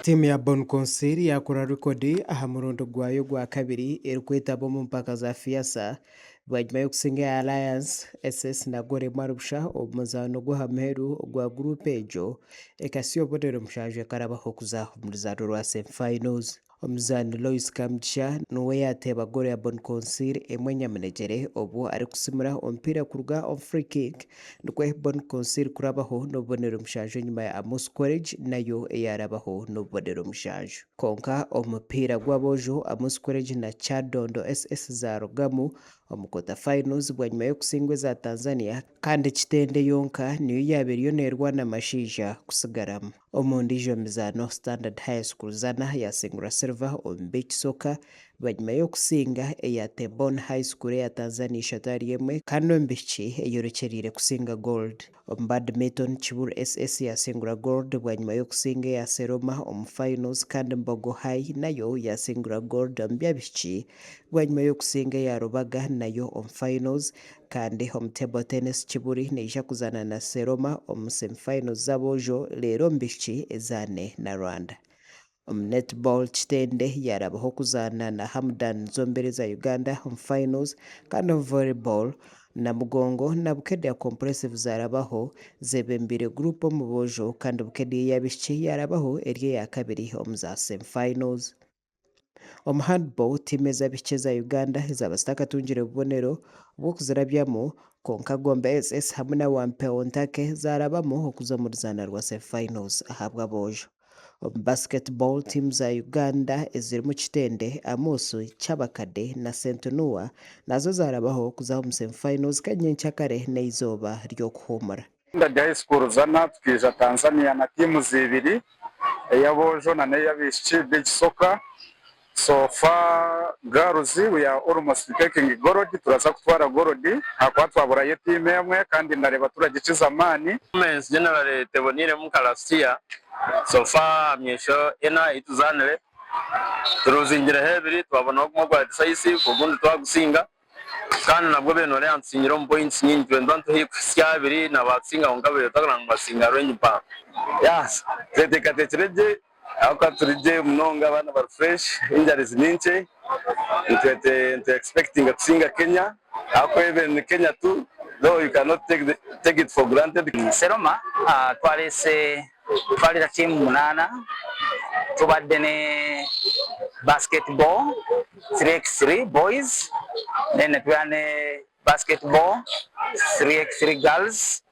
Timu ya Bon Concert yakora rekodi aha murundo gwayo gwa kabiri erikwetaba mu mpaka za Fiasa bwanyuma y'okusinga ya Alliance SS na Gor Marusha omuzaano gw'ahameru gwa group egyo ekasi obonero mushanju ekarabaho kuza omu ruzaano rwa semi-finals. Omuzaani Lois Kamgisha nuwe yateeba Gor ya Bon Concert emwe nyamunegere obu arikusimura omupiira kuruga omu free kick nikwe Bon Concert kurabaho n'obubonero mushanju enyuma ya Amos College nayo eyarabaho n'obubonero mushanju. Konka omupiira gw'aboojo Amos College na Kyadondo SS zarugamu omu quarter finals bwanyuma y'okusingwa za Tanzania kandi Kitende yonka niyo yabeeriyo neerwana amashiija kusigaramu. Omu ndiijo mizaano Standard High School Zana yasingura Silver omu beach soccer bwanyuma y'okusinga eya Tebon High School ya Tanzania 3-1 kandi omu bishiki eyorekyeriire kusinga Gold. Omu badminton Kiburu SS yasingura Gold bwanyuma y'okusinga eya Seroma omu finals kandi Mbogo High nayo yasingura Gold omu byabishiki bwanyuma y'okusinga eya Rubaga nayo omu finals kandi omu table tennis Kiburi neija kuzana na Seroma omu semi-finals z'aboojo leero omu bishiki ezaane na Rwanda. Omu netball Kitende yarabaho kuzaana na Hamdan Zombere za Uganda omu finals kandi omu volleyball Namugongo na Bukedde ya Compressive zarabaho zebembire group omu boojo kandi Bukedde y'abishiki yarabaho eri eya kabiri omu za semi-finals. Omu handball tiimu ez'abishiki za Uganda ezaba zitakatungire bubonero bw'okuzirabyamu konka Gombe SS hamwe na Wampewo Ntake zarabamu okuza mu ruzaana rwa semi-finals ahabwa aboojo. Omu basketball tiimu za Uganda ezirimu Kitende, Amoso, Kyabakadde na St. Noah nazo zarabaho kuza mu semi-finals kanyenkyakare kare n'eizooba ry'okuhuumura. Standard High School Zana tukiza Tanzania na timu zibiri ey'aboojo na n'ey'abishiki beach soccer. So far girls we are almost taking gold, turaza kutwara gold hakwa twaburayo timu emwe kandi ndareba turagikiza amani. Women's generally tebonire mu last year. So far myesho ena ituzanire turuzingira hebiri twabona okugwa decisive ubundi twagusinga kandi nabwo benore ansinyiro mu points nyingi twenda tuhikusya abiri na batsinga ongabire tagrang basinga range pa. Yes, tetekatereje aka turije mnonga bana bar fresh injuries ninche into expecting kusinga Kenya ako even Kenya too, though you cannot take it for granted. Seroma twarira timu 8 tubadde ne basketball 3x3 boys then tuyane basketball 3x3 girls.